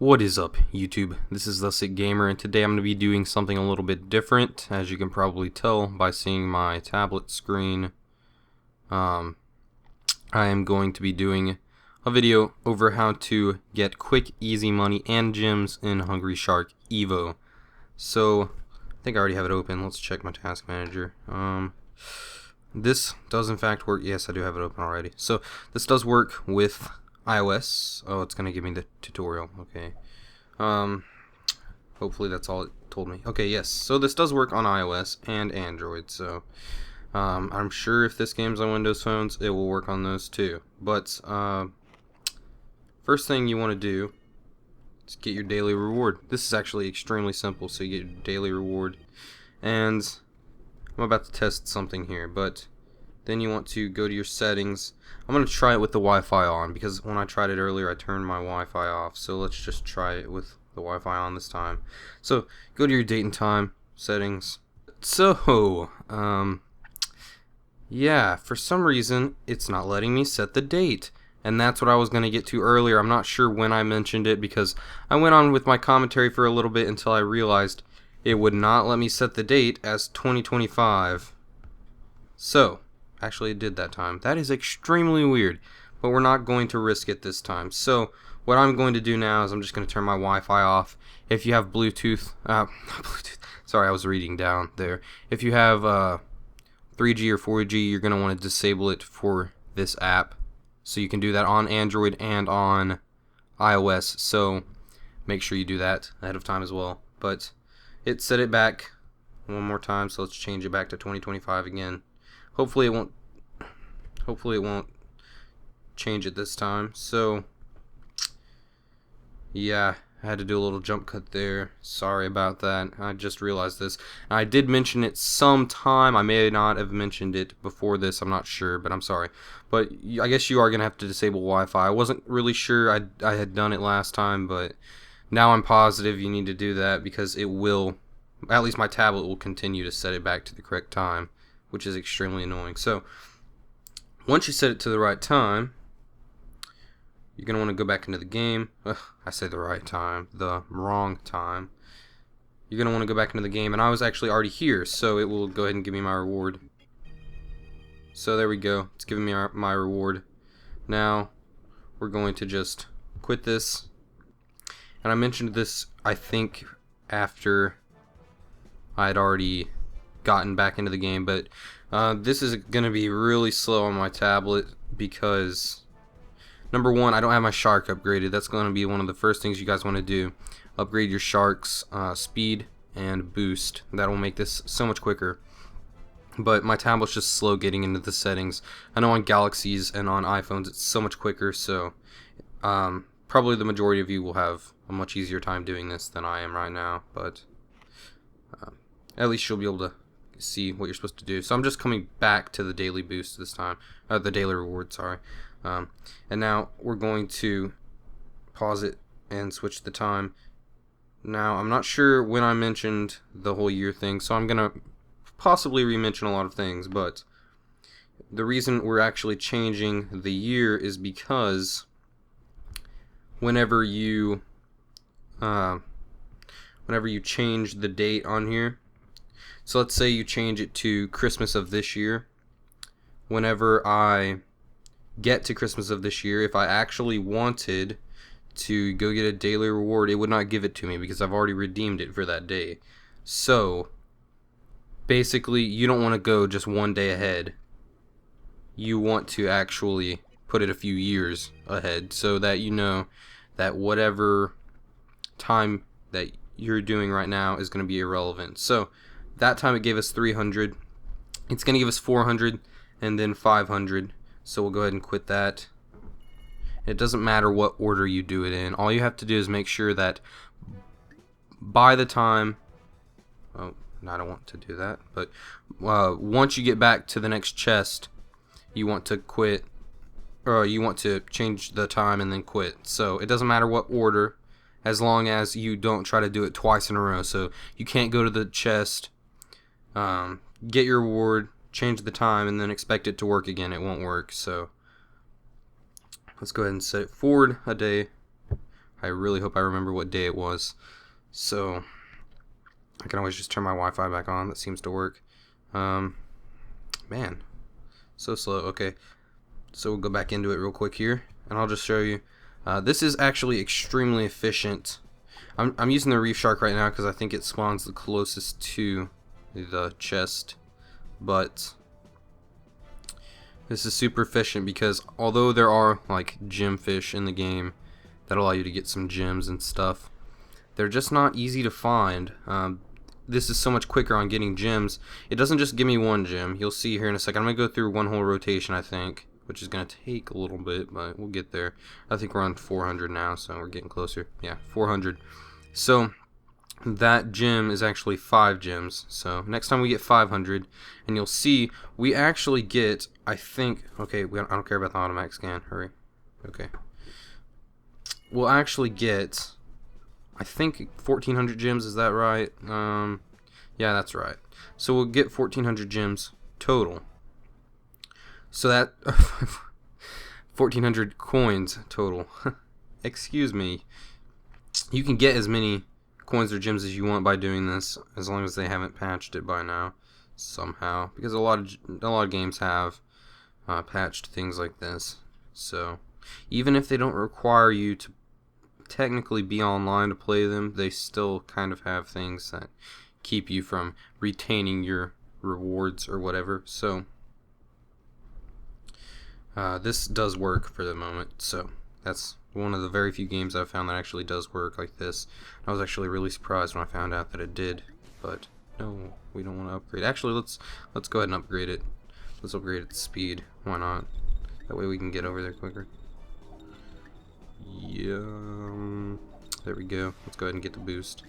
What is up, YouTube? This is TheSicGamer, and today I'm going to be doing something a little bit different, as you can probably tell by seeing my tablet screen. I am going to be doing a video over how to get quick, easy money and gems in Hungry Shark Evo. So, I think I already have it open. Let's check my task manager. This does in fact work. Yes, I do have it open already. So, this does work with iOS. Oh, it's gonna give me the tutorial. Okay. Hopefully that's all it told me. Okay, yes. So this does work on iOS and Android. So I'm sure if this game's on Windows phones, it will work on those too. But first thing you want to do is get your daily reward. This is actually extremely simple. So you get your daily reward, and I'm about to test something here, but then you want to go to your settings. I'm going to try it with the Wi-Fi on, because when I tried it earlier I turned my Wi-Fi off. So let's just try it with the Wi-Fi on this time. So go to your date and time settings. So yeah, for some reason it's not letting me set the date, and that's what I was going to get to earlier. I'm not sure when I mentioned it, because I went on with my commentary for a little bit until I realized it would not let me set the date as 2025. So actually it did that time. That is extremely weird, but we're not going to risk it this time. So what I'm going to do now is I'm just going to turn my Wi-Fi off. If you have Bluetooth, sorry, I was reading down there. If you have 3G or 4G, you're going to want to disable it for this app. So you can do that on Android and on iOS. So make sure you do that ahead of time as well. But it set it back one more time, so let's change it back to 2025 again. Hopefully it won't change it this time. So yeah, I had to do a little jump cut there. Sorry about that. I just realized this. I did mention it sometime. I may not have mentioned it before this. I'm not sure, but I'm sorry. But I guess you are going to have to disable Wi-Fi. I wasn't really sure I had done it last time, but now I'm positive you need to do that, because it will, at least my tablet will continue to set it back to the correct time, which is extremely annoying. So once you set it to the right time, you're going to want to go back into the game. I say the right time, the wrong time. You're going to want to go back into the game, and I was actually already here, so it will go ahead and give me my reward. So there we go. It's giving me my reward. Now we're going to just quit this. And I mentioned this, I think, after I had already gotten back into the game, but this is going to be really slow on my tablet, because number one, I don't have my shark upgraded. That's going to be one of the first things you guys want to do. Upgrade your shark's speed and boost. That will make this so much quicker. But my tablet's just slow getting into the settings. I know on Galaxies and on iPhones it's so much quicker, so probably the majority of you will have a much easier time doing this than I am right now, but at least you'll be able to see what you're supposed to do. So I'm just coming back to the daily boost this time, the daily reward, sorry. And now we're going to pause it and switch the time. Now I'm not sure when I mentioned the whole year thing, so I'm gonna possibly re-mention a lot of things, but the reason we're actually changing the year is because whenever you change the date on here, so let's say you change it to Christmas of this year. Whenever I get to Christmas of this year, if I actually wanted to go get a daily reward, it would not give it to me, because I've already redeemed it for that day. So basically you don't want to go just one day ahead. You want to actually put it a few years ahead, so that you know that whatever time that you're doing right now is going to be irrelevant. So that time it gave us 300. It's going to give us 400 and then 500. So we'll go ahead and quit that. It doesn't matter what order you do it in. All you have to do is make sure that by the time, oh, no, I don't want to do that, but once you get back to the next chest, you want to quit, or you want to change the time and then quit. So it doesn't matter what order, as long as you don't try to do it twice in a row. So you can't go to the chest, get your reward, change the time, and then expect it to work again. It won't work. So let's go ahead and set it forward a day. I really hope I remember what day it was. So I can always just turn my Wi-Fi back on. That seems to work. Man, so slow. Okay, so we'll go back into it real quick here, and I'll just show you. This is actually extremely efficient. I'm using the Reef Shark right now because I think it spawns the closest to the chest, but this is super efficient because although there are like gem fish in the game that allow you to get some gems and stuff, they're just not easy to find. This is so much quicker on getting gems. It doesn't just give me one gem. You'll see here in a second. I'm going to go through one whole rotation, I think, which is going to take a little bit, but we'll get there. I think we're on 400 now, so we're getting closer. Yeah, 400. So that gem is actually 5 gems. So next time we get 500, and you'll see we actually get, I think, okay, I don't care about the automatic scan. Hurry. Okay. We'll actually get, I think, 1,400 gems. Is that right? Yeah, that's right. So we'll get 1,400 gems total. So that 1,400 coins total. Excuse me. You can get as many coins or gems as you want by doing this, as long as they haven't patched it by now somehow. Because a lot of games have patched things like this. So even if they don't require you to technically be online to play them, they still kind of have things that keep you from retaining your rewards or whatever. So this does work for the moment. So that's one of the very few games I've found that actually does work like this. I was actually really surprised when I found out that it did, but no, we don't want to upgrade. Actually, let's go ahead and upgrade it. Let's upgrade its speed. Why not? That way we can get over there quicker. Yeah, there we go. Let's go ahead and get the boost.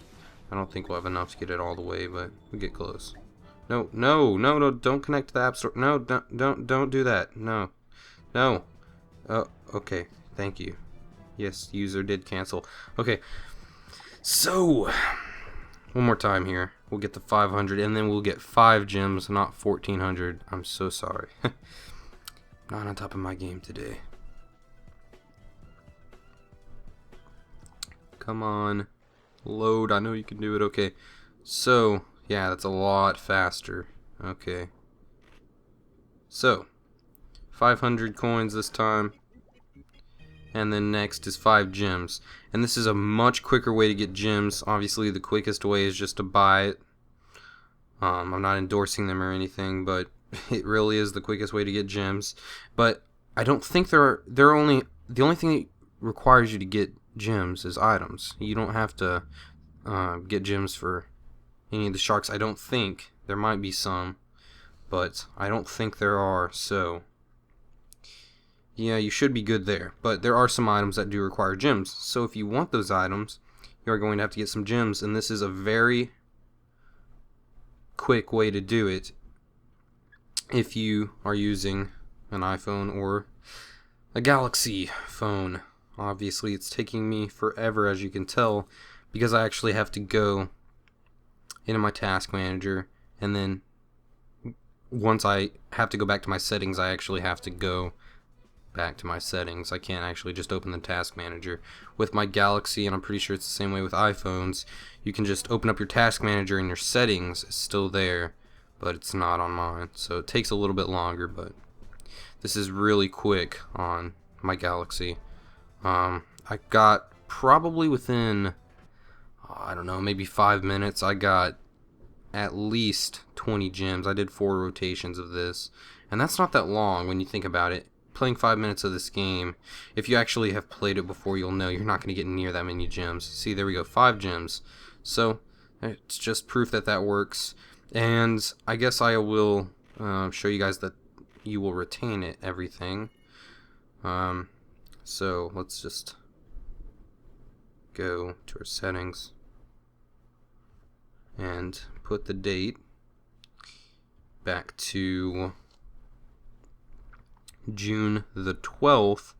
I don't think we'll have enough to get it all the way, but we get close. No, don't connect to the App Store. No, don't do that. No. Oh, okay. Thank you. Yes, user did cancel. Okay. So, one more time here. We'll get the 500, and then we'll get 5 gems, not 1,400. I'm so sorry. Not on top of my game today. Come on. Load. I know you can do it. Okay. So, yeah, that's a lot faster. Okay. So, 500 coins this time. And then next is 5 gems. And this is a much quicker way to get gems. Obviously, the quickest way is just to buy it. I'm not endorsing them or anything, but it really is the quickest way to get gems. But I don't think the only thing that requires you to get gems is items. You don't have to get gems for any of the sharks. I don't think. There might be some, but I don't think there are. So yeah, you should be good there. But there are some items that do require gems. So if you want those items, you are going to have to get some gems, and this is a very quick way to do it if you are using an iPhone or a Galaxy phone. Obviously, it's taking me forever, as you can tell, because I actually have to go into my task manager, and then once I have to go back to my settings, I actually have to go back to my settings. I can't actually just open the task manager. With my Galaxy, and I'm pretty sure it's the same way with iPhones, you can just open up your task manager and your settings is still there, but it's not on mine. So it takes a little bit longer, but this is really quick on my Galaxy. I got probably within, I don't know, maybe 5 minutes, I got at least 20 gems. I did 4 rotations of this, and that's not that long when you think about it. Playing 5 minutes of this game, if you actually have played it before, you'll know you're not going to get near that many gems. See, there we go, 5 gems. So it's just proof that that works, and I guess I will show you guys that you will retain it, everything. So let's just go to our settings and put the date back to June the 12th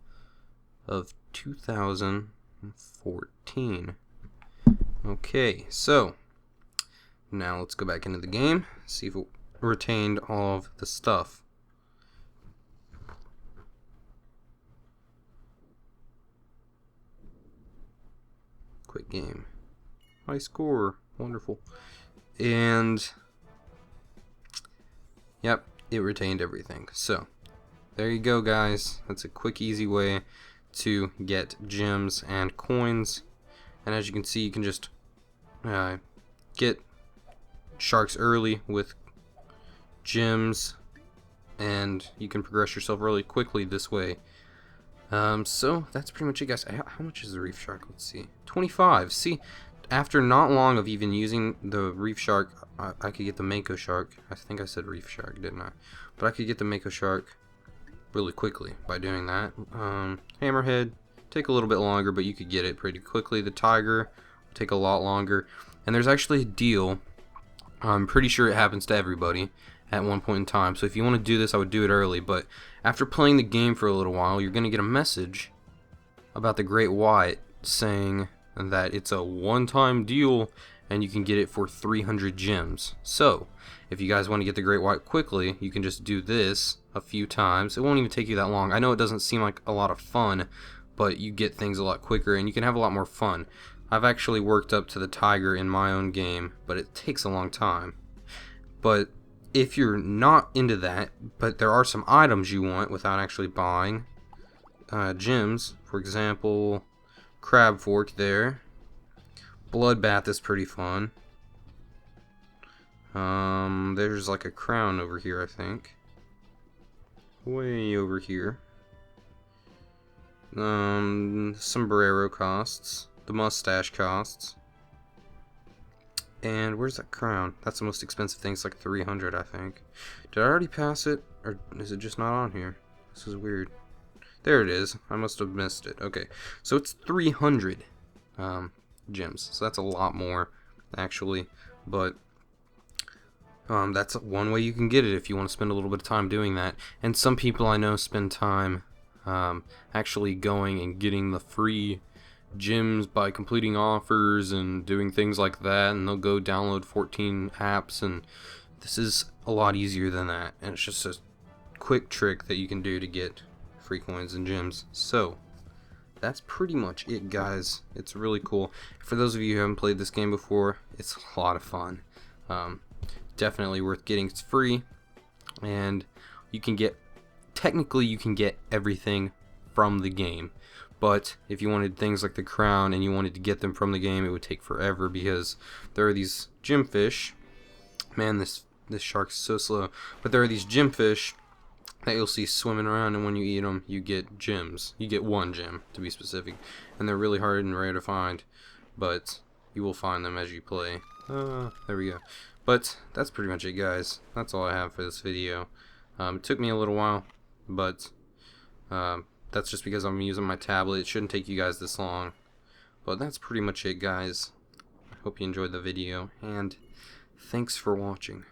of 2014. Okay, so now let's go back into the game, see if it retained all of the stuff. Quick game. High score. Wonderful. And yep, it retained everything. So there you go, guys. That's a quick, easy way to get gems and coins. And as you can see, you can just get sharks early with gems, and you can progress yourself really quickly this way. So that's pretty much it, guys. How much is the reef shark? Let's see. 25. See, after not long of even using the reef shark, I could get the mako shark. I think I said reef shark, didn't I? But I could get the mako shark really quickly by doing that. Hammerhead take a little bit longer, but you could get it pretty quickly. The tiger will take a lot longer. And there's actually a deal. I'm pretty sure it happens to everybody at one point in time. So if you want to do this, I would do it early. But after playing the game for a little while, you're going to get a message about the great white saying that it's a one-time deal and you can get it for 300 gems. So if you guys want to get the great white quickly, you can just do this a few times. It won't even take you that long. I know it doesn't seem like a lot of fun, but you get things a lot quicker and you can have a lot more fun. I've actually worked up to the tiger in my own game, but it takes a long time. But if you're not into that, but there are some items you want without actually buying gems, for example, crab fork there. Bloodbath is pretty fun. There's like a crown over here, I think. Way over here. Sombrero costs. The mustache costs. And where's that crown? That's the most expensive thing. It's like 300, I think. Did I already pass it? Or is it just not on here? This is weird. There it is. I must have missed it. Okay. So it's 300 gems. So that's a lot more, actually. But that's one way you can get it if you want to spend a little bit of time doing that. And some people I know spend time actually going and getting the free gems by completing offers and doing things like that, and they'll go download 14 apps, and this is a lot easier than that, and it's just a quick trick that you can do to get free coins and gems. So that's pretty much it, guys. It's really cool. For those of you who haven't played this game before, it's a lot of fun. Definitely worth getting. It's free, and you can get, technically you can get everything from the game. But if you wanted things like the crown and you wanted to get them from the game, it would take forever because there are these gemfish. Man, this shark's so slow. But there are these gemfish that you'll see swimming around, and when you eat them, you get gems. You get one gem, to be specific. And they're really hard and rare to find, but you will find them as you play. There we go. But that's pretty much it, guys. That's all I have for this video. It took me a little while, but that's just because I'm using my tablet. It shouldn't take you guys this long. But that's pretty much it, guys. I hope you enjoyed the video, and thanks for watching.